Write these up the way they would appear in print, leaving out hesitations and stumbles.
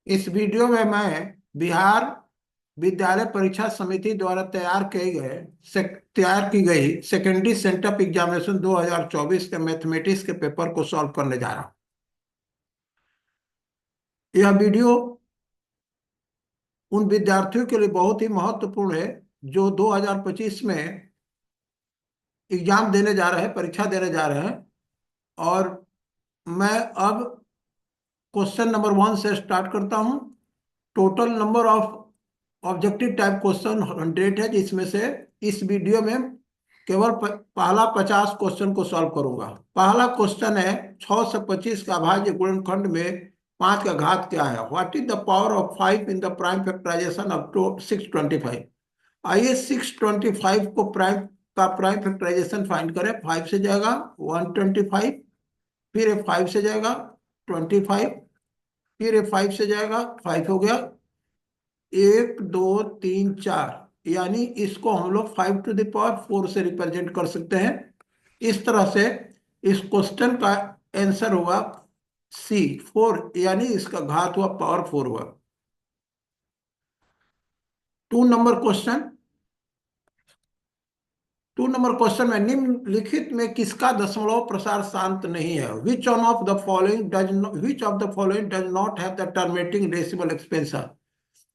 इस वीडियो में मैं बिहार विद्यालय परीक्षा समिति द्वारा तैयार की गई सेकेंडरी सेंटअप एग्जामिनेशन 2024 के मैथमेटिक्स के पेपर को सॉल्व करने जा रहा हूं। यह वीडियो उन विद्यार्थियों के लिए बहुत ही महत्वपूर्ण है जो 2025 में एग्जाम देने जा रहे हैं, परीक्षा देने जा रहे हैं। और मैं अब क्वेश्चन नंबर 1 से स्टार्ट करता हूं। Total number of objective type question 100 है, जिसमें से इस वीडियो में केवल पहला 50 क्वेश्चन को सॉल्व करूंगा। पहला क्वेश्चन है 6 से 25 का अभाज्य गुणनखंड में 5 का घात क्या है। What is the power of 5 in the prime factorization of 625। आइए 625 को प्राइम फैक्टराइजेशन फाइंड करें। 5 से जाएगा 125, फिर 5 से जाएगा 25, फिर 5 से जाएगा 5 हो गया, 1 2 3 4, यानी इसको हम लोग 5⁴ से रिप्रेजेंट कर सकते हैं। इस तरह से इस क्वेश्चन का आंसर हुआ C4, यानी इसका घात हुआ पावर 4 हुआ। 2 नंबर क्वेश्चन 2 नंबर क्वेश्चन में निम्नलिखित में किसका दशमलव प्रसार शांत नहीं है। Which of the following does not have the terminating decimal expansion.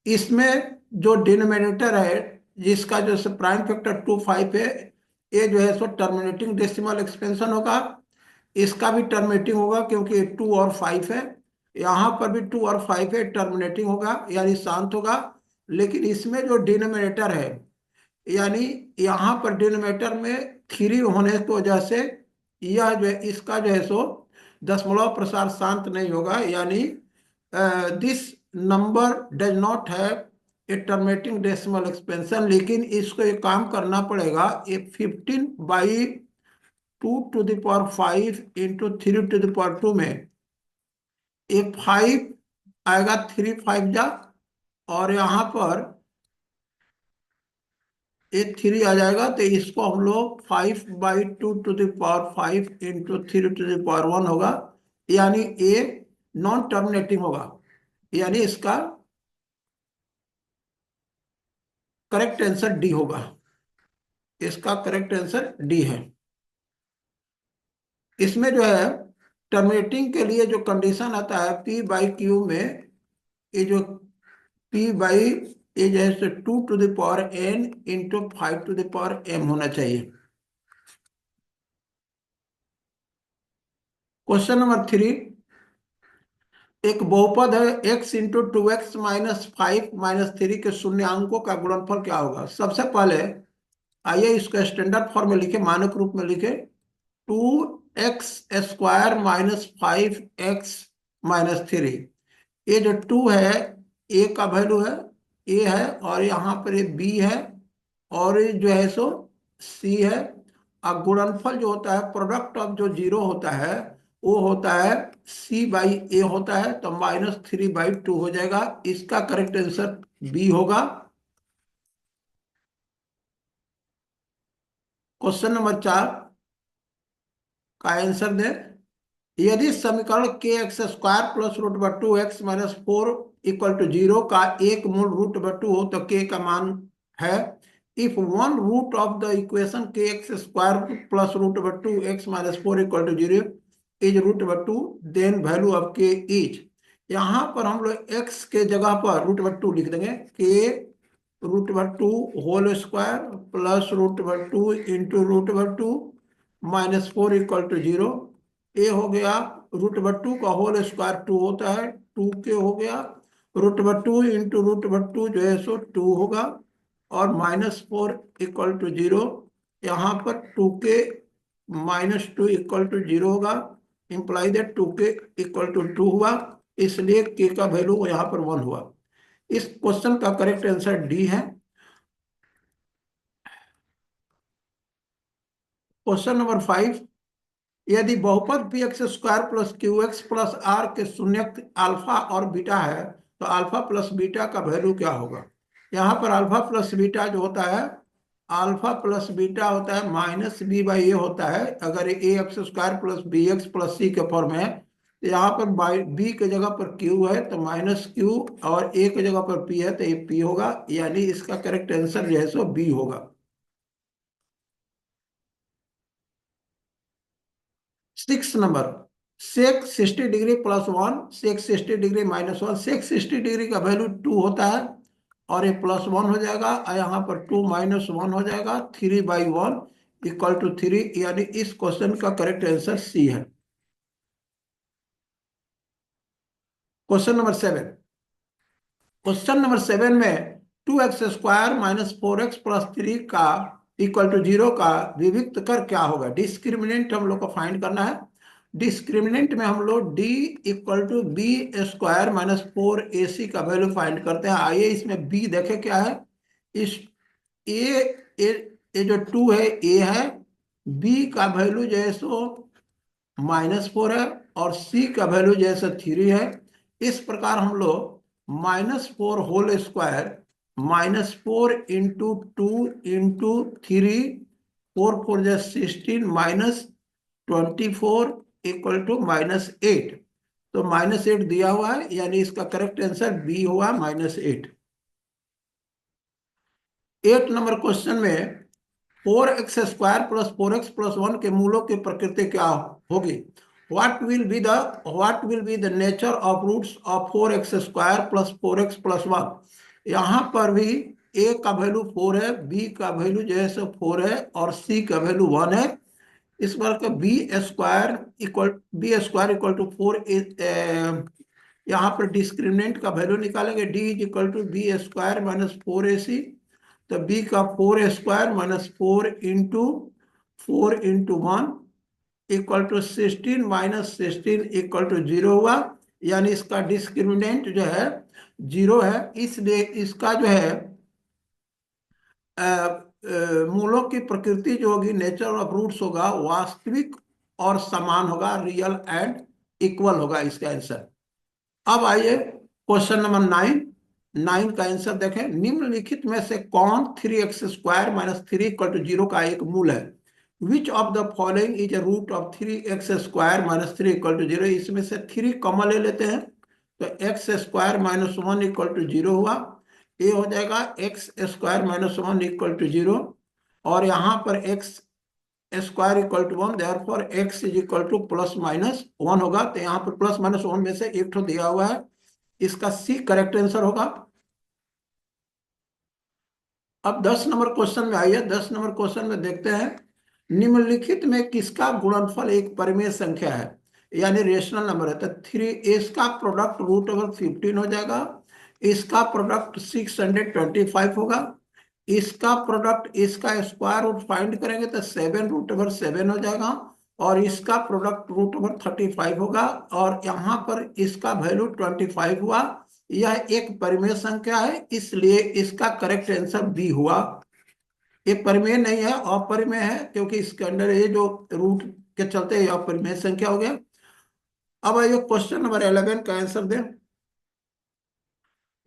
इसमें जो डिनोमिनेटर है, जिसका जो प्राइम फैक्टर 25 है, ये जो है सो टर्मिनेटिंग डेसिमल एक्सपेंशन होगा। इसका भी टर्मिनेटिंग होगा क्योंकि 2 और 5 है। यहाँ पर भी 2 और 5 है, टर्मिनेटिंग होगा यानी शांत होगा। लेकिन इसमें जो डिनोमिनेटर है, यानी यहाँ पर डिनोमिनेटर में 3 होने की वजह से यह जो है इसका जो है सो दशमलव प्रसार शांत नहीं होगा, यानी this number does not have a terminating decimal expansion. लेकिन इसको एक काम करना पड़ेगा, ये 15/2⁵ इंटू 3⁵ में ये 5 आएगा, 3 5 जा, और यहाँ पर ये 3 आ जाएगा। तो इसको हम लोग 5/2⁵ इंटू 3⁴ होगा, यानी ये नॉन टर्मिनेटिंग होगा, यानी इसका करेक्ट आंसर डी होगा। इसका करेक्ट आंसर डी है। इसमें जो है टर्मिनेटिंग के लिए जो कंडीशन आता है P/Q में, ये जो P/, ये जैसे 2⁴n इंटू 5⁴m होना चाहिए। क्वेश्चन नंबर 3, एक बहुपद है x into 2x minus 5 minus 3 के शून्यांकों का गुणनफल क्या होगा। सबसे पहले आइए इसको स्टैंडर्ड फॉर्म में लिखे, मानक रूप में लिखे। 2x² माइनस 5x माइनस 3, ये जो 2 है a का वैल्यू है, a है, और यहाँ पर ये b है, और ये जो है सो c है। अब गुणनफल जो होता है, प्रोडक्ट ऑफ जो 0 होता है वो होता है c/a होता है, तो -3/2 हो जाएगा। इसका करेक्ट आंसर बी होगा। क्वेश्चन नंबर 4 का आंसर दे। यदि समीकरण kx² plus √2x minus 4 equal to 0 का एक मूल √2 हो तो k का मान है। If one root of the equation kx² plus √2x minus 4 equal to 0 is √2, then value of k is. यहाँ पर हम लोग x के जगह पर √2 लिख देंगे, k √2² plus √2 into √2 minus 4 equal to 0। ए हो गया √2 का होल स्क्वायर 2 होता है, 2k हो गया। √2 इंटू √2 जो है सो 2 होगा, और -4 इक्वल टू 0। यहाँ पर 2k -2 इक्वल टू 0 होगा, imply that 2k equal to 2 हुआ, इसलिए k का वैल्यू यहाँ पर 1 हुआ। इस क्वेश्चन का करेक्ट आंसर डी है। क्वेश्चन नंबर 5, यदि बहुपद px² plus qx plus r के शून्यक अल्फा और बीटा है तो अल्फा प्लस बीटा का वैल्यू क्या होगा। यहाँ पर अल्फा प्लस बीटा जो होता है, अल्फा प्लस बीटा होता है -b/a होता है। अगर a x² plus bx plus c के फॉर्म है, तो यहाँ पर बाई बी के जगह पर क्यू है तो माइनस क्यू, और ए के जगह पर पी है तो ये पी होगा, यानी इसका करेक्ट आंसर जो है सो बी होगा। 6 नंबर, सेक 60 डिग्री +1, सेक 60 डिग्री -1, सेक 60 डिग्री का वैल्यू 2 होता है, और ये +1 हो जाएगा, और यहाँ पर 2 -1 हो जाएगा, 3/1 = 3, यानी इस क्वेश्चन का करेक्ट आंसर सी है। क्वेश्चन नंबर 7 में 2x² -4x+3 का =0 का विविक्त कर क्या होगा? डिस्क्रिमिनेंट हम लोग को फाइंड करना है। डिस्क्रिमिनेंट में हम लोग d = b² -4ac का वैल्यू फाइंड करते हैं। आइए इसमें b देखें क्या है। इस ये जो 2 है a है, b का वैल्यू जो है सो -4 है, और c का वैल्यू जैसे 3 है। इस प्रकार हम लोग -4 होल स्क्वायर -4 × 2 × 3, 4 4 16 -24 =-8। तो -8 दिया हुआ है, यानी इसका करेक्ट आंसर बी हुआ -8। 8 नंबर क्वेश्चन में 4x² + 4x+1 के मूलों की प्रकृति क्या होगी? What will be the nature of roots of 4x² + 4x+1? यहाँ पर भी a का वैल्यू 4 है, b का वैल्यू जो है सो 4 है, और c का वैल्यू 1 है। इस बार का b² = 4, यहाँ पर डिस्क्रिमिनेंट का वैल्यू निकालेंगे, d = b² -4ac। तो b का 4² -4 × 4 × 1 =16 -16 =0 हुआ, यानी इसका डिस्क्रिमिनेंट जो है 0 है। इसलिए इसका जो है मूलों की प्रकृति जो होगी, नेचर ऑफ रूट्स होगा, वास्तविक और समान होगा, रियल एंड इक्वल होगा इसका आंसर। अब आइए क्वेश्चन नंबर 9 का आंसर देखें। निम्नलिखित में से कौन 3x² -3 = 0 का एक मूल है? Which of the following is a root of 3x² -3 = 0? इसमें से 3 कॉमन ले लेते हैं, तो x² -1 = 0 हुआ। ये हो जाएगा x² -1 = 0, और यहाँ पर x² = 1, therefore x = ±1 होगा। तो यहाँ पर +-1 में से एक तो दिया हुआ है, इसका सी करेक्ट आंसर होगा। अब 10 नंबर क्वेश्चन में आइए। 10 नंबर क्वेश्चन में देखते हैं, निम्नलिखित में किसका गुणनफल एक परिमेय संख्या है, यानी रेशनल नंबर है? तो 3, इसका प्रोडक्ट √15 हो जाएगा, इसका प्रोडक्ट 625 होगा, इसका प्रोडक्ट, इसका स्क्वायर रूट फाइंड करेंगे तो 7 √7 हो जाएगा, और इसका प्रोडक्ट √35 होगा, और यहाँ पर इसका वैल्यू 25 हुआ। यह एक परिमेय संख्या है, इसलिए इसका करेक्ट आंसर बी हुआ। ये परिमेय नहीं है, अपरिमेय है, क्योंकि इसके अंदर ये जो रूट के चलते ये अपरिमेय संख्या हो गया। अब आइए क्वेश्चन नंबर 11 का आंसर दें।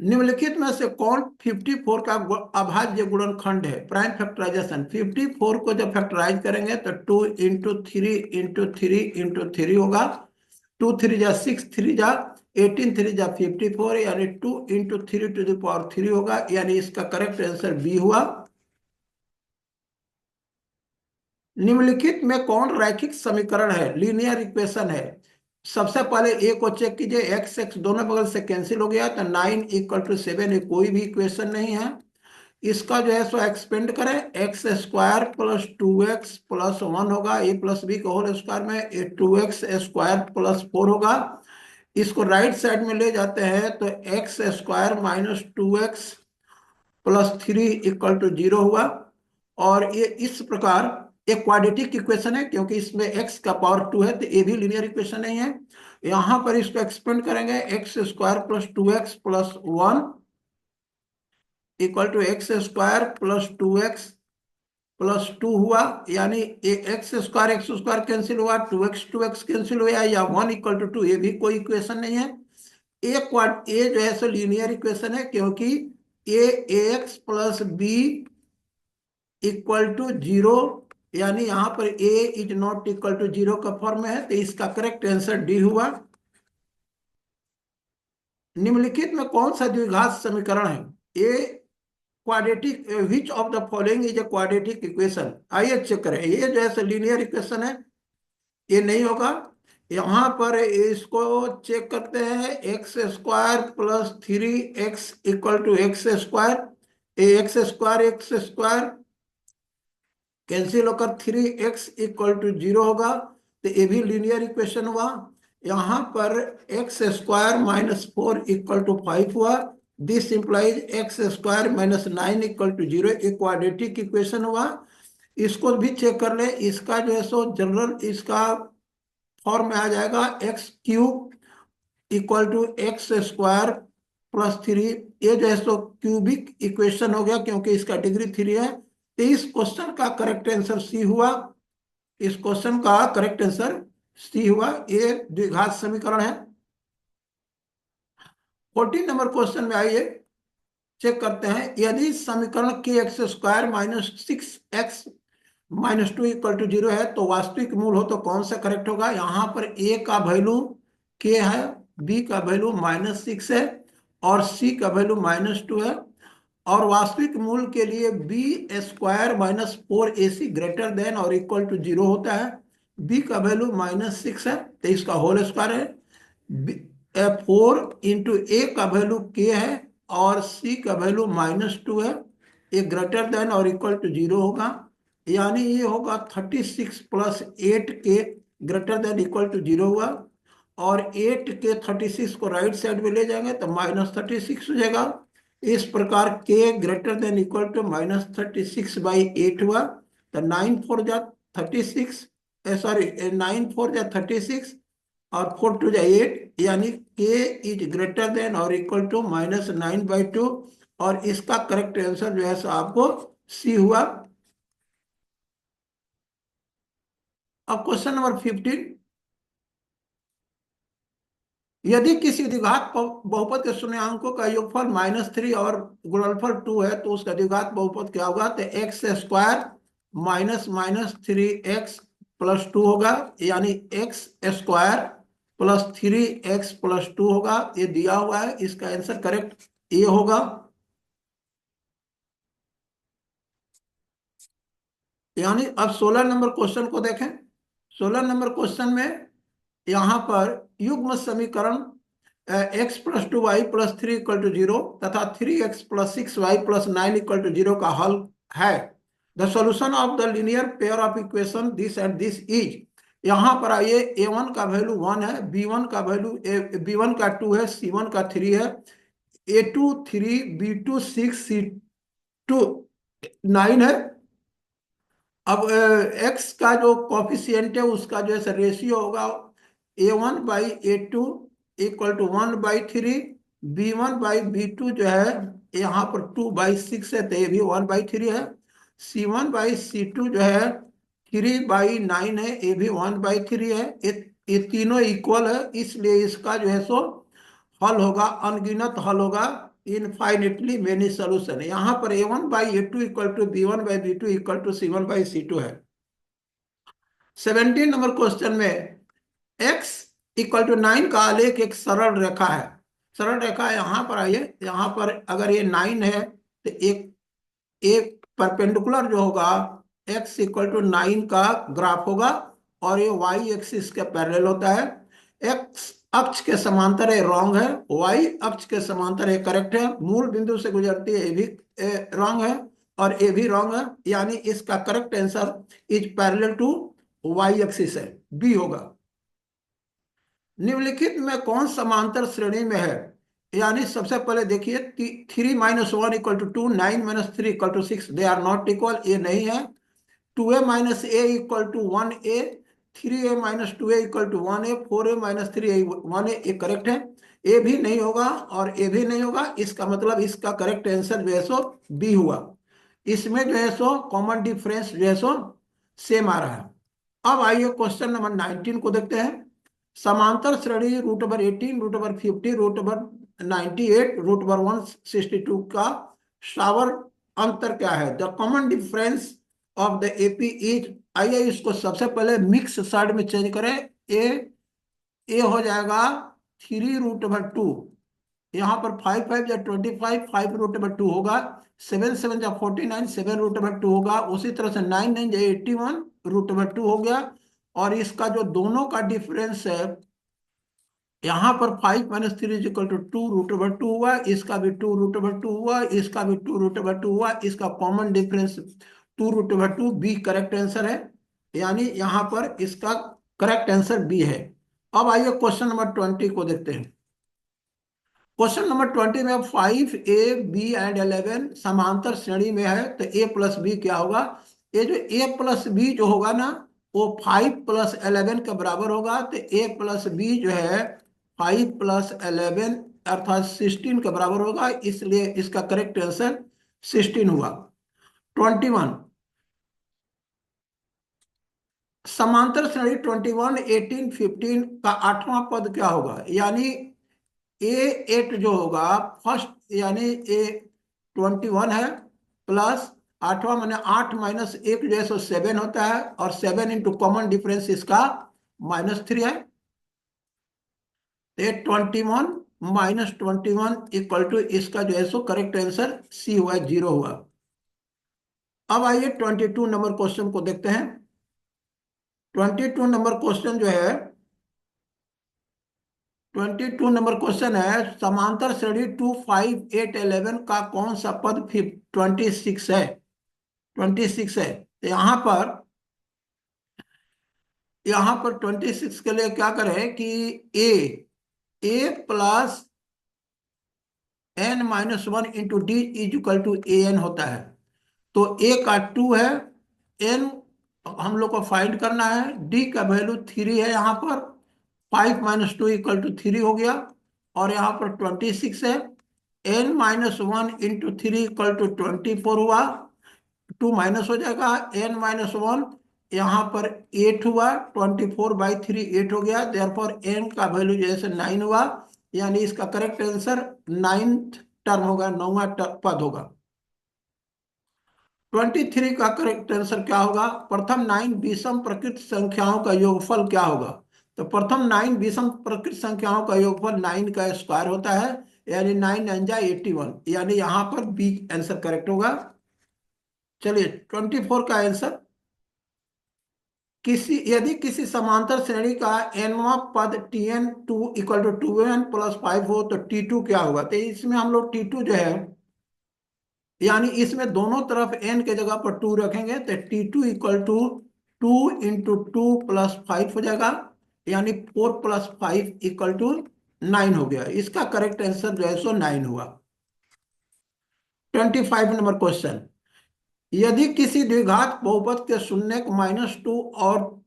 निम्नलिखित में से कौन 54 का अभाज्य गुणनखंड है? प्राइम फैक्टराइजेशन, 54 को जब फैक्टराइज करेंगे तो 2 × 3 × 3 × 3 होगा। 2 3 जा 6, 3 जा 18, 3 जा 54, यानी 2 × 3⁻³ होगा, यानी इसका करेक्ट आंसर बी हुआ। निम्नलिखित में कौन रैखिक समीकरण है, लीनियर इक्वेशन है? सबसे पहले ए को चेक कीजिए, एक्स एक्स दोनों बगल से कैंसिल हो गया, तो 9 = 7, ये कोई भी इक्वेशन नहीं है। इसका जो है सो एक्सपेंड करें, x² + 2x + 1 होगा, a + b का होल स्क्वायर में ये 2x² + 4 होगा। इसको राइट साइड में ले जाते हैं तो x² - 2x + 3 = 0 हुआ, और ये इस प्रकार एक क्वाड्रेटिक इक्वेशन है, क्योंकि इसमें x का पावर 2 है, तो ये भी लीनियर इक्वेशन नहीं है। यहां पर इसको एक्सपेंड करेंगे, x² + 2x + 1 = x² + 2x + 2 हुआ, यानी x² कैंसिल हुआ, 2x कैंसिल हुआ, या 1 = 2, ये भी कोई इक्वेशन नहीं है। ए जो है सो लीनियर इक्वेशन है, क्योंकि ax + b = 0, यानी यहाँ पर a ≠ 0 का फॉर्म में है, तो इसका करेक्ट आंसर डी हुआ। निम्नलिखित में कौन सा द्विघात समीकरण है? A quadratic, which of the following is a quadratic equation? आइए चेक करें। ये जो है लीनियर इक्वेशन है, ये नहीं होगा। यहाँ पर इसको चेक करते हैं, x square plus 3x equal to x square. X square cancel होकर 3x इक्वल टू 0 होगा, तो ये भी लीनियर इक्वेशन हुआ। यहाँ पर x square minus 4 equal to 5 हुआ। This implies x square minus 9 equal to 0, एक क्वाड्रेटिक इक्वेशन हुआ। इसको भी चेक कर ले, इसका जो है जनरल इसका फॉर्म में आ जाएगा, x cube equal to x square plus 3। ये जो है क्यूबिक इक्वेशन हो गया, क्योंकि इसका डिग्री 3 है। तो इस क्वेश्चन का करेक्ट आंसर सी हुआ। इस क्वेश्चन का करेक्ट आंसर सी हुआ। ये द्विघात समीकरण है। 14 नंबर क्वेश्चन में आइए चेक करते हैं। यदि समीकरण के x square minus 6x minus 2 equal to 0 है, तो वास्तविक मूल हो तो कौन सा करेक्ट होगा? यहाँ पर a का वैल्यू k है, b का वैल्यू -6 है और c का वैल्यू -2 है। और वास्तविक मूल के लिए b square minus 4ac greater than और इक्वल टू 0 होता है। b का वैल्यू -6 है, तो इसका होल स्क्वायर है। 4 इंटू ए का वैल्यू k है और c का वैल्यू -2 है। ये ग्रेटर देन और इक्वल टू 0 होगा, यानी ये होगा 36 plus 8k greater than equal to 0 हुआ। और 8k 36 को राइट साइड में ले जाएंगे तो -36 हो जाएगा। इस प्रकार k greater than equal to -36/8 हुआ। तो 9 4 जा 36, सॉरी 9 4 जा 36 और 4 2 जा 8, यानी k इज ग्रेटर देन और इक्वल टू -9/2। और इसका करेक्ट आंसर जो है सो आपको सी हुआ। अब क्वेश्चन नंबर 15। यदि किसी द्विघात बहुपद के शून्यंकों का योगफल -3 और गुणनफल 2 है, तो उसका द्विघात बहुपद क्या होगा? तो x square minus minus 3x plus 2 होगा, यानी x square plus 3x plus 2 होगा। ये दिया हुआ है, इसका आंसर करेक्ट ये होगा। यानी अब 16 नंबर क्वेश्चन को देखें। 16 नंबर क्वेश्चन में यहाँ पर युग्म समीकरण x+2y+3 इक्वल टू 0 तथा 3x+6y+9 इक्वल टू 0 का हल है। The solution of the linear pair of equation this and this is. यहाँ पर आइए, a1 का वैल्यू 1 है, b1 का वैल्यू b1 का 2 है, c1 का 3 है, a2 3, b2 6, c2 9 है। अब x का जो कॉफिशियंट है उसका जो है रेशियो होगा a1/a2 इक्वल टू 1/3, b1/b2 जो है यहाँ पर 2/6 है, तो ये भी 1/3 है। c1/c2 जो है 3/9 है, ये भी 1/3 है। ये तीनों इक्वल है, इसलिए इसका जो है सो हल होगा, अनगिनत हल होगा, इनफाइनिटली मेनी सोल्यूशन। यहाँ पर a1/a2 equal to b1/b2 equal to c1/c2 है। 17 नंबर क्वेश्चन में x इक्वल टू 9 का आलेख एक सरल रेखा है। सरल रेखा यहाँ पर आइए, यहाँ पर अगर ये 9 है तो एक परपेंडिकुलर जो होगा x इक्वल टू 9 का ग्राफ होगा और ये y एक्सिस के पैरेलल होता है। x अक्ष के समांतर है, रॉन्ग है। y अक्ष के समांतर है, करेक्ट है। मूल बिंदु से गुजरती है, ये भी रॉन्ग है और ये भी रॉन्ग है, यानी इसका correct answer is parallel to y axis है, बी होगा। निम्नलिखित में कौन समांतर श्रेणी में है? यानी सबसे पहले देखिए, 3 - 1 equal to 2, 9 - 3 equal to 6, they are not equal, ये नहीं है। 2a - a equal to 1a, 3a - 2a equal to 1a, 4a - 3a 1a, ये करेक्ट है। ए भी नहीं होगा और ए भी नहीं होगा, इसका मतलब इसका करेक्ट आंसर जो है सो बी हुआ। इसमें जो है सो कॉमन डिफरेंस जो है सो सेम आ रहा है। अब आइए क्वेश्चन नंबर 19 को देखते हैं। समांतर श्रेणी √18, √50, √98, √162 का शावर अंतर क्या है? The common difference of the AP is. आइए इसको सबसे पहले मिक्स साइड में चेंज करें। ए हो जाएगा 3√2 यहाँ पर 5 5 जा 25, 5√2 होगा। 7 7 जा 49, 7√2 होगा। उसी तरह से 9 9 जा 81, √2 हो गया। और इसका जो दोनों का डिफरेंस है, यहाँ पर 5 - 3 = 2 √2 हुआ, इसका भी 2 √2 हुआ, इसका भी 2 √2 हुआ, इसका common difference 2 √2। B correct answer है, यानी यहाँ पर इसका करेक्ट आंसर बी है। अब आइए क्वेश्चन नंबर 20 को देखते हैं। क्वेश्चन नंबर 20 में 5 A B एंड 11 समांतर श्रेणी में है, तो A+B क्या होगा? ये जो A+B जो होगा ना, वो 5 + 11 के बराबर होगा। तो A+B जो है 5 + 11 अर्थात 16 के बराबर होगा, इसलिए इसका करेक्ट आंसर 16 हुआ। 21, समांतर श्रेणी 21 18 15 का 8वां पद क्या होगा? यानी A8 जो होगा फर्स्ट, यानी A21 है, प्लस 8वां मैंने 8 - 1 जो है सो 7 होता है, और 7 इंटू कॉमन डिफरेंस इसका -3 है। A21 - 21 इक्वल टू इसका जो है सो करेक्ट आंसर सी हुआ, 0 हुआ। अब आइए 22 नंबर क्वेश्चन को देखते हैं। 22 नंबर क्वेश्चन जो है, 22 नंबर क्वेश्चन है, समांतर श्रेणी 2 5 8 11 का कौन सा पद 26 है? 26 है। तो यहाँ पर 26 के लिए क्या करें कि ए A + n - 1 × D = AN होता है। तो ए का 2 है, एन हम लोग को फाइंड करना है, डी का वैल्यू 3 है। यहाँ पर 5 - 2 = 3 हो गया, और यहाँ पर 26 है। n - 1 × 3 = 24 हुआ, 2 माइनस हो जाएगा। n - 1 यहाँ पर 8 हुआ, 24/3 8 हो गया, देयरफॉर n का वैल्यू जैसे 9 हुआ, यानी इसका करेक्ट आंसर 9th टर्म होगा, 9वां पद होगा। 23 का करेक्ट आंसर क्या होगा? प्रथम 9 विषम प्रकृत संख्याओं का योगफल क्या होगा? तो प्रथम 9 विषम प्रकृत संख्याओं का योगफल 9 का स्क्वायर होता है, यानी 9 9 जा 81, यानी यहाँ पर बी आंसर करेक्ट होगा। चलिए 24 का आंसर, यदि किसी समांतर श्रेणी का nवां पद Tn2 = 2n + 5 हो, तो T2 क्या होगा? तो इसमें हम लोग T2 जो है, यानी इसमें दोनों तरफ n के जगह पर 2 रखेंगे, तो T2 = 2 × 2 + 5 हो जाएगा, यानी 4 + 5 = 9 हो गया। इसका करेक्ट आंसर जो है सो 9 हुआ। 25 नंबर क्वेश्चन, यदि किसी द्विघात बहुपद के शून्य -2 और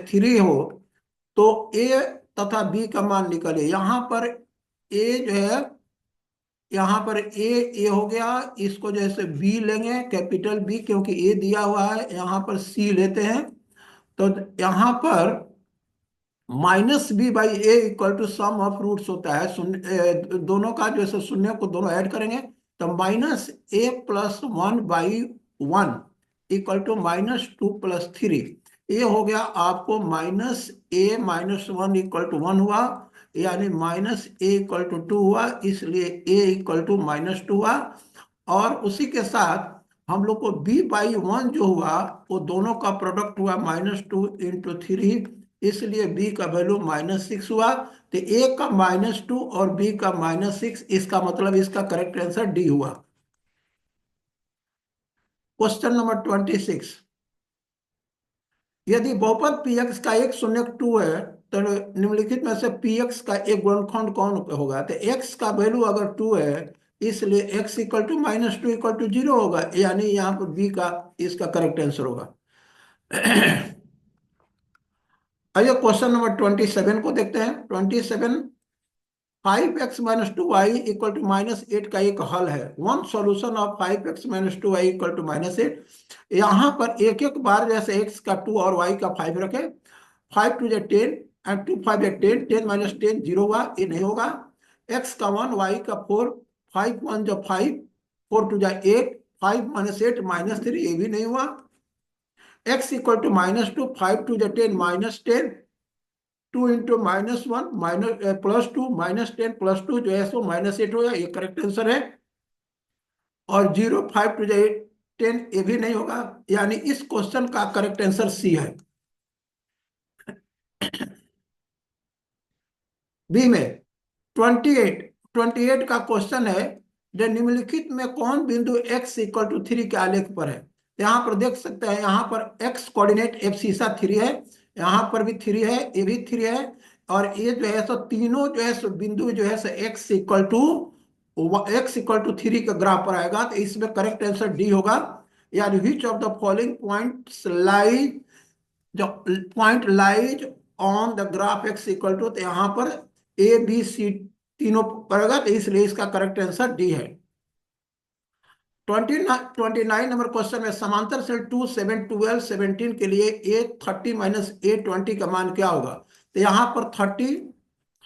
3 हो, तो ए तथा बी का मान निकाले। यहाँ पर ए जो है, यहाँ पर ए हो गया, इसको जैसे बी लेंगे, कैपिटल बी, क्योंकि ए दिया हुआ है। यहाँ पर सी लेते हैं, तो यहाँ पर -b/a = सम ऑफ रूट्स होता है। शून्य दोनों का जो है शून्य को दोनों ऐड करेंगे, तो -a+1/1 = -2 + 3। ये हो गया आपको -a - 1 = 1 हुआ, यानी -a = 2 हुआ, इसलिए a = -2 हुआ। और उसी के साथ हम लोग को b/1 जो हुआ, वो दोनों का प्रोडक्ट हुआ -2 × 3, इसलिए b का वैल्यू -6 हुआ। तो a का -2 और b का -6, इसका मतलब इसका करेक्ट आंसर डी हुआ। क्वेश्चन नंबर 26, यदि बहुपद px का एक शून्य 2 है, तो निम्नलिखित में से px का एक गुणनखंड कौन होगा? तो x का वैल्यू अगर 2 है, इसलिए x = -2 = 0 होगा, यानी यहाँ पर b का इसका करेक्ट आंसर होगा। आइए क्वेश्चन नंबर 27 को देखते हैं। 27, 5x - 2y = -8 का एक हल है। One solution of 5x - 2y = -8। यहाँ पर एक एक बार जैसे x का 2 और y का 5 रखे। 5 2 = 10 एंड 2 5 = 10, 10 - 10 0 हुआ, ये नहीं होगा। x का 1, y का 4, 5 1 = 5, 4 2 = 8, 5 - 8 -3, ये भी नहीं हुआ। x = -2, 5 2 = 10 -10, 2 इंटू -1 +2 -10 +2 जो है सो -8 होगा, ये करेक्ट आंसर है। और 0 5 टू 10 ये भी नहीं होगा, यानी इस क्वेश्चन का करेक्ट आंसर सी है। बी में 28 का क्वेश्चन है, जो निम्नलिखित में कौन बिंदु x इक्वल टू 3 के आलेख पर है। यहाँ पर देख सकते हैं, यहाँ पर x कोऑर्डिनेट एब्सिसा 3 है, यहाँ पर भी 3 है, ये भी 3 है, और ये जो है सो तीनों जो है सो बिंदु जो है सो x इक्वल टू 3 के ग्राफ पर आएगा, तो इसमें करेक्ट आंसर डी होगा। यानी which of the following points lies, जो point lies on the graph x equal to, तो यहाँ पर ए बी सी तीनों पड़ेगा, तो इसलिए इसका करेक्ट आंसर डी है। 29 नंबर क्वेश्चन में समांतर सेल 2 7 12 17 के लिए ए 30 - ए 20 का मान क्या होगा। तो यहाँ पर 30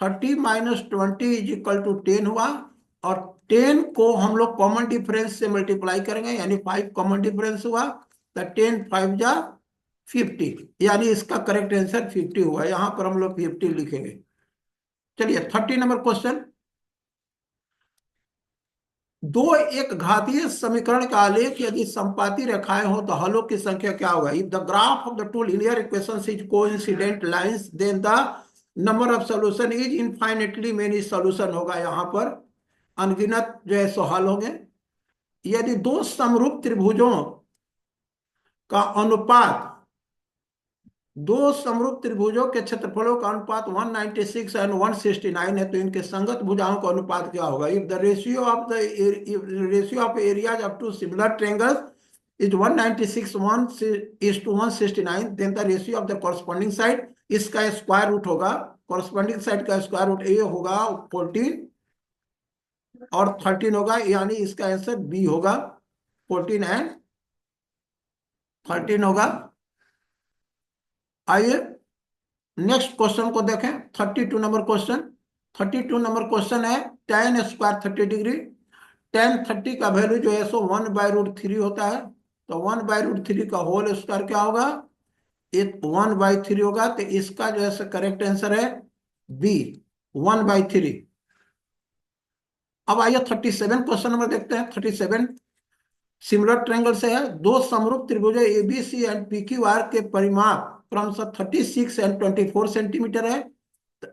- 20 इज इक्वल टू 10 हुआ, और 10 को हम लोग कॉमन डिफरेंस से मल्टीप्लाई करेंगे, यानी 5 कॉमन डिफरेंस हुआ, तो 10 5 जा 50, यानी इसका करेक्ट आंसर 50 हुआ। यहाँ पर हम लोग 50 लिखेंगे। चलिए 30 नंबर क्वेश्चन, दो एक घातीय समीकरण का आलेख यदि संपाती रेखाएं हो तो हलों की संख्या क्या होगा। If the graph of the two linear equations is coincident lines, then the number of solution is infinitely many solution होगा। यहाँ पर अनगिनत जो है सो हल होंगे। यदि दो समरूप त्रिभुजों का अनुपात, दो समरूप त्रिभुजों के क्षेत्रफलों का अनुपात 196 एंड 169 है, तो इनके संगत भुजाओं का अनुपात क्या होगा। If the ratio of areas of two similar triangles is 196 1:169, then the ratio of the corresponding side, इसका स्क्वायर रूट होगा, कॉरस्पॉन्डिंग साइड का स्क्वायर रूट ए होगा 14 और 13 होगा, यानी इसका आंसर बी होगा, 14 एंड 13 होगा। आइए नेक्स्ट क्वेश्चन को देखें, 32 नंबर क्वेश्चन। 32 नंबर क्वेश्चन है, tan स्क्वायर 30 डिग्री, tan 30 का वैल्यू जो है सो 1/√3 होता है, तो 1/√3 का होल स्क्वायर क्या होगा, 1/3 होगा, तो इसका जो है सो करेक्ट आंसर है बी 1/3। अब आइए 37 क्वेश्चन नंबर देखते हैं। 37 सिमिलर ट्रायंगल से है, दो समरूप त्रिभुज एबीसी एंड पीक्यूआर के परिमाप क्रमशः 36 एंड 24 सेंटीमीटर है,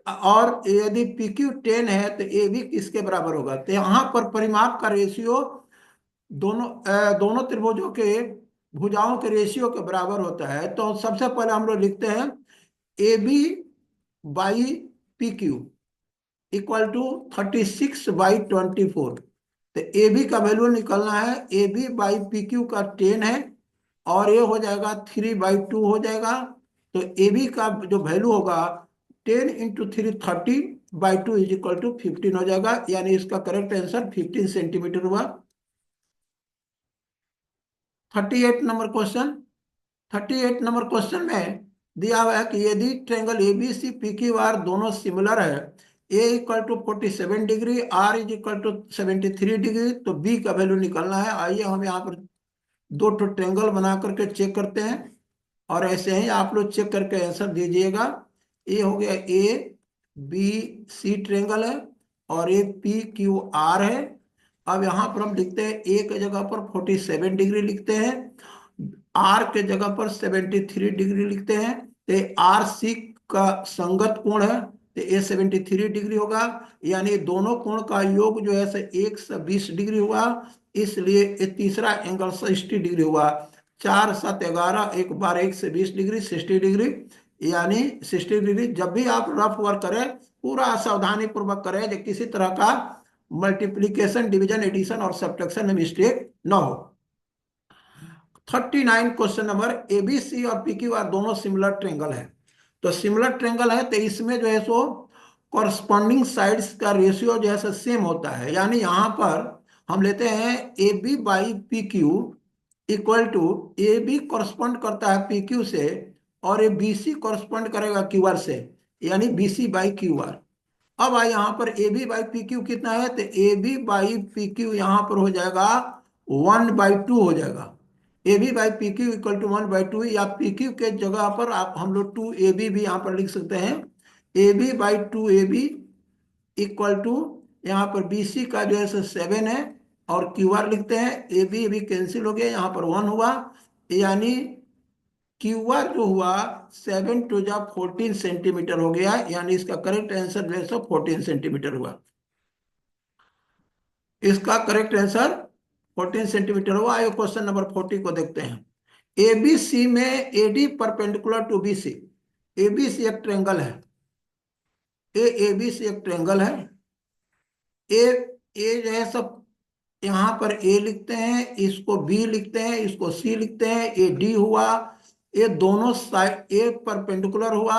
और यदि PQ 10 है तो AB किसके बराबर होगा। तो यहाँ पर परिमाप का रेशियो दोनों त्रिभुजों के भुजाओं के रेशियो के बराबर होता है। तो सबसे पहले हम लोग लिखते हैं AB/PQ इक्वल टू 36/24। तो AB का वैल्यू निकलना है, AB/PQ का 10 है, और ये हो जाएगा 3/2 हो जाएगा। तो AB का जो वैल्यू होगा 10 इंटू 3 30/2 इज इक्वल टू 15 हो जाएगा, यानी इसका करेक्ट आंसर 15 सेंटीमीटर हुआ। 38 नंबर क्वेश्चन। 38 नंबर क्वेश्चन में दिया हुआ है कि यदि ट्रायंगल एबीसी PQR दोनों सिमिलर है, A equal to 47 degree, R is equal to 73 degree, तो बी का वैल्यू निकलना है। आइए हम यहाँ पर दो ट्रायंगल बना करके चेक करते हैं, और ऐसे ही आप लोग चेक करके आंसर दीजिएगा। ये हो गया ABC ट्रायंगल है, और ये PQR है। अब यहाँ पर हम लिखते हैं, ए के जगह पर 47 डिग्री लिखते हैं, आर के जगह पर 73 डिग्री लिखते हैं, तो आर सी का संगत कोण है, तो ये 73 डिग्री होगा, यानी दोनों कोण का योग जो है 120 डिग्री हुआ, इसलिए ये तीसरा एंगल 60 डिग्री हुआ। 4 7 11, एक बार 120 डिग्री 60 डिग्री, यानी 60 डिग्री। जब भी आप रफ वर्क करें पूरा सावधानी पूर्वक करें, जो किसी तरह का मल्टीप्लीकेशन डिवीजन एडिशन और सब्ट्रैक्शन में मिस्टेक ना हो। 39 क्वेश्चन नंबर, एबीसी और PQR दोनों सिमिलर ट्रायंगल है, तो सिमिलर ट्रायंगल है तो इसमें जो है सो कॉरस्पॉन्डिंग साइड्स का रेशियो जो है सो सेम होता है। यानी यहाँ पर हम लेते हैं AB/PQ equal to, AB correspond करता है PQ से, और ये BC कॉरस्पॉन्ड करेगा QR से, यानी BC/QR। अब आए यहाँ पर AB/PQ कितना है, तो AB/PQ यहाँ पर हो जाएगा 1/2 हो जाएगा। AB/PQ इक्वल टू 1/2, या PQ के जगह पर आप हम लोग 2AB भी यहाँ पर लिख सकते हैं, A B by 2 AB equal to, यहाँ पर BC का जो है सो 7 है, और QR लिखते हैं, AB भी कैंसिल हो गया, यहाँ पर 1 हुआ, यानी QR जो हुआ 7 × 14 सेंटीमीटर हो गया, यानी इसका करेक्ट आंसर जो है सो 14 सेंटीमीटर हुआ। इसका करेक्ट आंसर 14 सेंटीमीटर हुआ। आइए क्वेश्चन नंबर 40 को देखते हैं। ABC में AD perpendicular to BC। ABC एक ट्रेंगल है, ABC एक ट्रेंगल है। ए ए जो है सब, यहाँ पर ए लिखते हैं, इसको बी लिखते हैं, इसको सी लिखते हैं, ए डी हुआ। ये दोनों साइड ए परपेंडिकुलर हुआ,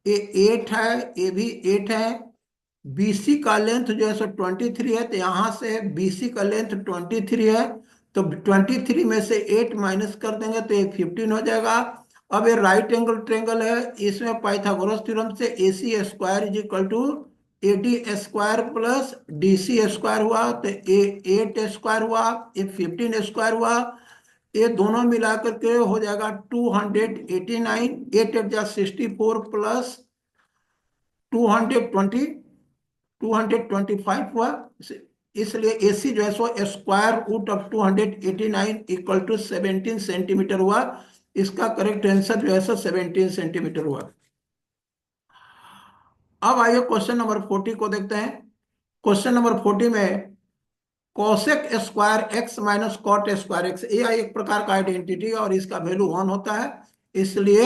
ए 8 है, ए भी 8 है। बीसी का लेंथ जो है सो 23 है, तो यहाँ से बीसी का लेंथ 23 है, तो 23 में से 8 माइनस कर देंगे तो ये 15 हो जाएगा। अब ये राइट एंगल ट्रेंगल है, इसमें पाइथागोरस थ्योरम से AC square is equal to AD square plus DC square हुआ, तो ए 8 स्क्वायर हुआ, ये 15 स्क्वायर हुआ। ये दोनों मिलाकर के हो जाएगा 289, 8 8 जा 64 प्लस 220, 225 हुआ। इसलिए AC जो है सो square root of 289 equal to 17 centimetre हुआ। इसका करेक्ट आंसर जो है सो 17 सेंटीमीटर हुआ। अब आइए क्वेश्चन नंबर 40 को देखते हैं। क्वेश्चन नंबर 40 में cosec square x minus cot square x, ये एक प्रकार का आइडेंटिटी है और इसका वैल्यू 1 होता है, इसलिए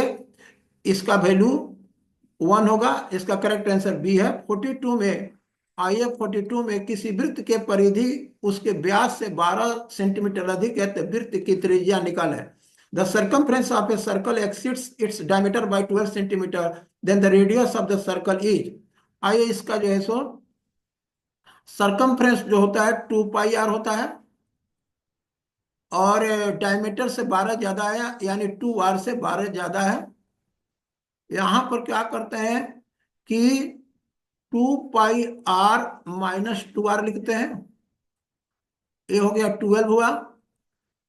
इसका वैल्यू 1 होगा। इसका करेक्ट आंसर बी है। 42 में, आइए 42 में किसी वृत्त के परिधि उसके व्यास से 12 सेंटीमीटर अधिक है, तो वृत्त की त्रिज्या निकालें। The circumference of a circle exceeds its diameter by 12 centimetre, then the radius of the circle is. आइए इसका जो है सो सरकमफ्रेंस जो होता है 2πr होता है, और डायमीटर से 12 ज्यादा है, यानी 2r से 12 ज्यादा है। यहां पर क्या करते हैं कि 2πr माइनस 2r लिखते हैं, ये हो गया 12 हुआ।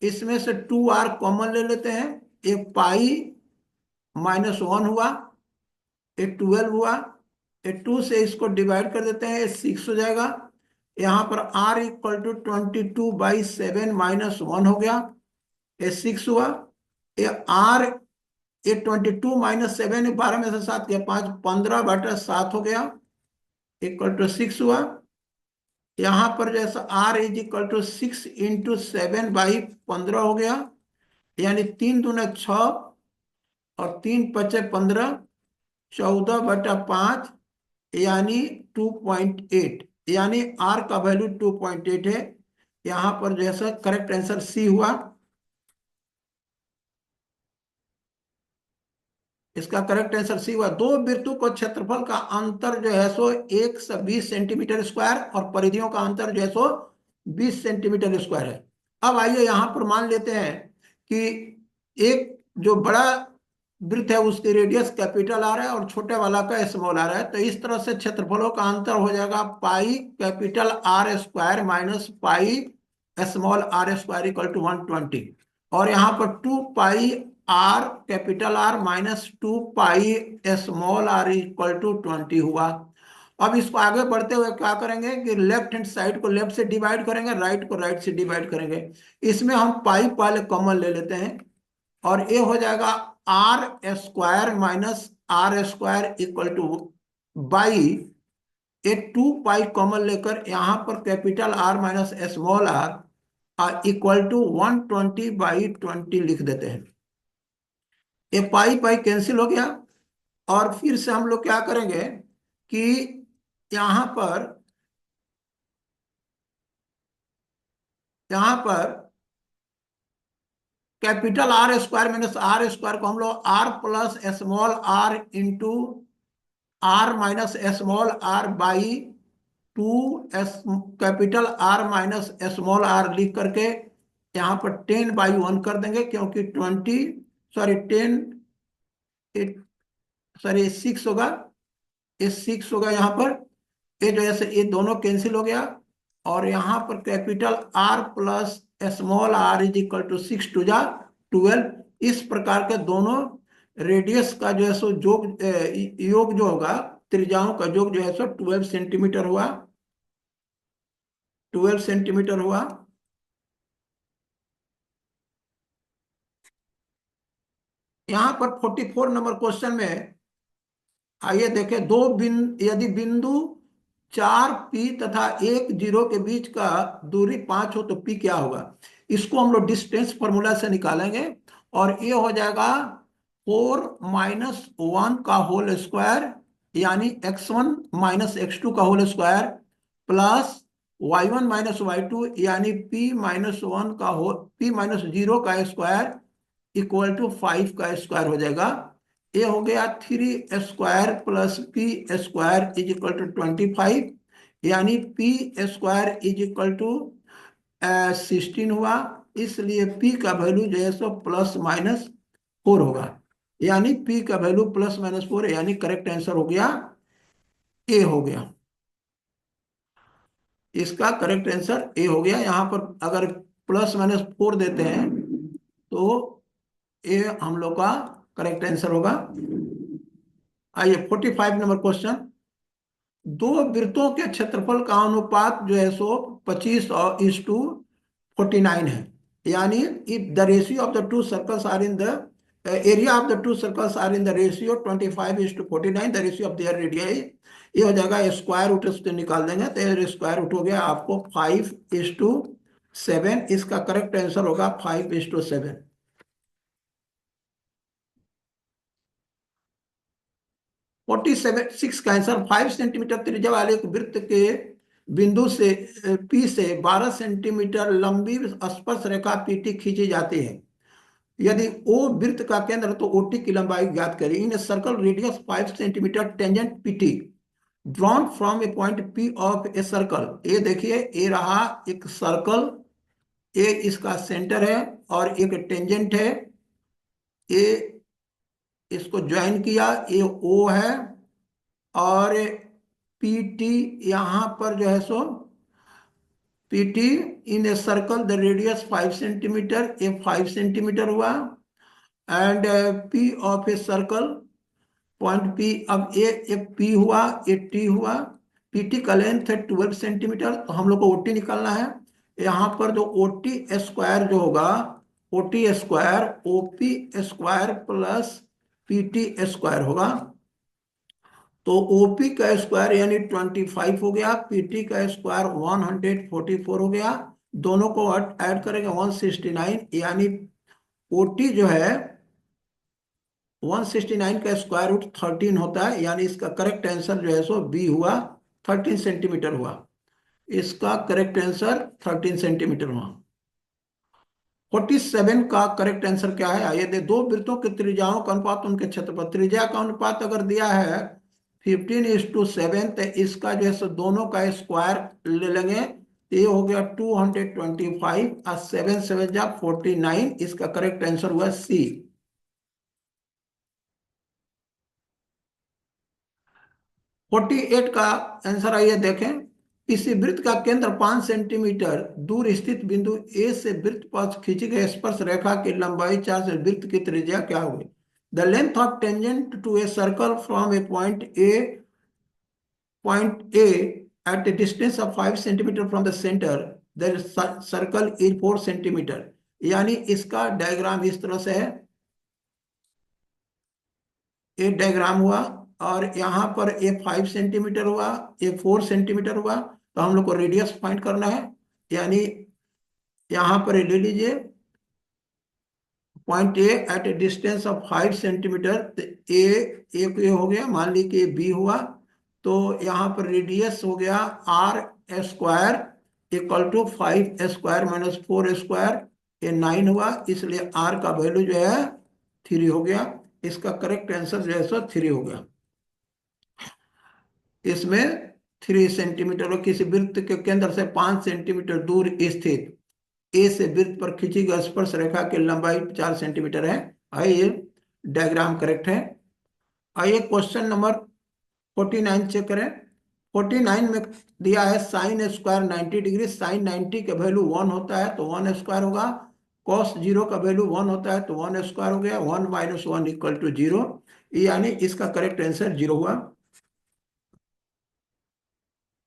इसमें से 2r कॉमन ले लेते हैं, ये पाई माइनस 1 हुआ, ये 12 हुआ। ये 2 से इसको डिवाइड कर देते हैं, ये 6 हो जाएगा। यहाँ पर r इक्वल टू 22/7 माइनस 1 हो गया, ये 6 हुआ। ये r, ये 22 माइनस 7, 12 में से 7 गया 5, 15/7 हो गया, इक्वल टू 6 हुआ। यहाँ पर जैसा r इज इक्वल टू 6 × 7/15 हो गया, यानी 3 दूना 6 और 3 पचे 15, 14/5, यानी 2.8, यानी r का वैल्यू 2.8 है। यहां पर जैसा करेक्ट आंसर सी हुआ। इसका करेक्ट आंसर सी हुआ। दो वृत्तों को क्षेत्रफल का अंतर जो है सो 120 सेंटीमीटर स्क्वायर और परिधियों का अंतर जो है सो 20 सेंटीमीटर स्क्वायर है। अब आइए यहां पर मान लेते हैं कि एक जो बड़ा वृत्त है उसकी रेडियस कैपिटल आर है और छोटे वाला का स्मॉल आर है, तो इस तरह से क्षेत्रफलों का अंतर हो जाएगा pi capital R square minus pi small R square equal to 120, और यहाँ पर 2 pi R capital are minus 2 pi small are equal to 20 हुआ। अब इसको आगे बढ़ते हुए क्या करेंगे कि लेफ्ट हैंड साइड को लेफ्ट से डिवाइड करेंगे, राइट को राइट से डिवाइड करेंगे। इसमें हम पाई पहले कॉमन ले लेते हैं, और ये हो जाएगा r square minus are square equal to by, ये 2 पाई कॉमन लेकर यहाँ पर capital are minus small are equal to 120/20 लिख देते हैं। ये पाई पाई कैंसिल हो गया, और फिर से हम लोग क्या करेंगे कि यहाँ पर capital R square minus are square को हम लोग R plus small R into R minus small R by 2 capital are minus small R लिख करके यहाँ पर 10/1 कर देंगे, क्योंकि 10 सॉरी 6 होगा, ये 6 होगा। यहाँ पर ये जो है ये दोनों कैंसिल हो गया, और यहाँ पर capital R plus small R is equal to 6 2 जा 12। इस प्रकार के दोनों रेडियस का जो है सो योग जो होगा त्रिज्याओं का योग जो है सो 12 सेंटीमीटर हुआ, 12 सेंटीमीटर हुआ। यहां पर 44 नंबर क्वेश्चन में आइए देखें, यदि बिंदु 4 P तथा 1 0 के बीच का दूरी 5 हो तो P क्या होगा। इसको हम लोग डिस्टेंस फॉर्मूला से निकालेंगे और ये हो जाएगा 4 - 1 का होल स्क्वायर, यानी x1 - x2 का whole square, plus y1 - y2 यानी P-1 का होल, P-0 का स्क्वायर इक्वल टू 5 का स्क्वायर हो जाएगा। ये हो गया 3 square plus P square is equal to 25, यानी P square is equal to 16 हुआ। इसलिए पी का वैल्यू जो है सो +-4 होगा, यानी पी का वैल्यू +-4, यानी करेक्ट आंसर हो गया ए हो गया। इसका करेक्ट आंसर ए हो गया। यहाँ पर अगर +-4 देते हैं तो ए हम लोग का करेक्ट आंसर होगा। आइए 45 नंबर क्वेश्चन, दो वृत्तों के क्षेत्रफल का अनुपात जो है सो 25 और 49 है, यानी if the ratio of the two circles are in the area of the two circles are in the ratio 25:49, the ratio of their radii, ये हो जाएगा स्क्वायर रूट से निकाल देंगे तो स्क्वायर रूट हो गया आपको 5:7। इसका करेक्ट आंसर होगा 5:7। 46 का आंसर, 5 सेंटीमीटर त्रिज्या वाले एक वृत्त के बिंदु से पी से 12 सेंटीमीटर लंबी स्पर्श रेखा पीटी खींची जाती है। यदि ओ वृत्त का केंद्र तो ओटी की लंबाई ज्ञात करें। In circle radius 5 centimetre tangent PT drawn from a point P of a circle. ये देखिए, ये रहा एक सर्कल, ये इसका सेंटर है और एक टेंजेंट है, ये इसको ज्वाइन किया, ये ओ है, और पीटी यहाँ पर जो है सो PT in a circle the radius 5 centimetre, ये 5 सेंटीमीटर हुआ। And P of a circle point P, अब ये पी हुआ, ये टी हुआ। पीटी का लेंथ है 12 सेंटीमीटर, तो हम लोग को ओटी निकालना है। यहाँ पर जो ओटी स्क्वायर जो होगा, OT square OP square plus PT square होगा। तो ओपी का स्क्वायर यानी 25 हो गया, पीटी का स्क्वायर 144 हो गया। दोनों को ऐड करेंगे 169, यानी ओटी जो है 169 का स्क्वायर रूट 13 होता है, यानी इसका करेक्ट आंसर जो है सो बी हुआ, 13 सेंटीमीटर हुआ। इसका करेक्ट आंसर 13 सेंटीमीटर हुआ। 47 का करेक्ट आंसर क्या है, आइए दे, दो वृत्तों की त्रिज्याओं का अनुपात उनके क्षेत्रफल, त्रिज्या का अनुपात अगर दिया है 15:7, तो इसका जो है सो दोनों का स्क्वायर ले लेंगे, ये हो गया 225 और 7 7 जा 49। इसका करेक्ट आंसर हुआ सी। 48 का आंसर आइए देखें, किसी वृत्त का केंद्र 5 सेंटीमीटर दूर स्थित बिंदु ए से वृत्त पर खींची गई स्पर्श रेखा की लंबाई 4 से वृत्त की त्रिज्या क्या होगी। The length of tangent to a circle from a point A at a distance of 5 centimetre from the centre the circle is 4 centimetre. यानी इसका डायग्राम इस तरह से है, ये डायग्राम हुआ, और यहाँ पर ये 5 सेंटीमीटर हुआ, ये 4 सेंटीमीटर हुआ। तो हम लोग को रेडियस फाइंड करना है, यानी यहाँ पर ये ले लीजिए point A at a distance of 5 centimetre. ए एक ये हो गया, मान ली कि बी हुआ, तो यहाँ पर रेडियस हो गया R square equal to 5 square minus 4 square, ये 9 हुआ, इसलिए आर का वैल्यू जो है 3 हो गया। इसका करेक्ट आंसर जो है सो 3 हो गया। इसमें 3 सेंटीमीटर और किसी वृत्त के केंद्र से 5 सेंटीमीटर दूर स्थित ए से वृत्त पर खींची गई स्पर्श रेखा की लंबाई 4 सेंटीमीटर है। आइए डायग्राम करेक्ट है। आइए क्वेश्चन नंबर 49 चेक करें। 49 में दिया है साइन स्क्वायर 90 डिग्री, साइन 90 का वैल्यू 1 होता है तो 1 स्क्वायर होगा, कॉस 0 का वैल्यू 1 होता है तो 1 स्क्वायर हो गया, 1 - 1 = 0, यानी इसका करेक्ट आंसर 0 हुआ।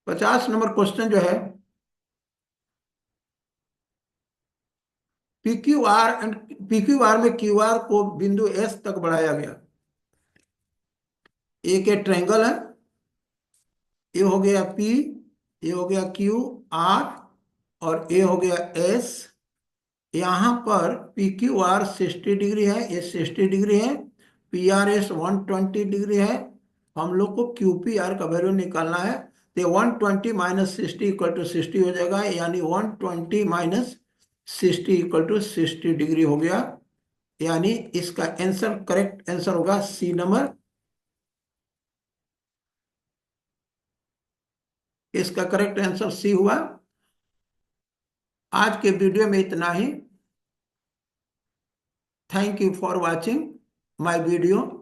50 नंबर क्वेश्चन जो है, पीक्यू आर में क्यू आर को बिंदु एस तक बढ़ाया गया। एक ट्रायंगल है, ये हो गया पी, ये हो गया क्यू आर, और ये हो गया एस। यहाँ पर पी क्यू आर 60 डिग्री है, ये 60 डिग्री है, पी आर एस 120 डिग्री है। हम लोग को क्यू पी आर का वैल्यू निकालना है, तो 120 माइनस 60 = 60 हो जाएगा, यानी 120 माइनस 60 = 60 डिग्री हो गया। यानी इसका आंसर, करेक्ट आंसर होगा सी नंबर। इसका करेक्ट आंसर सी हुआ। आज के वीडियो में इतना ही। Thank you for watching my video.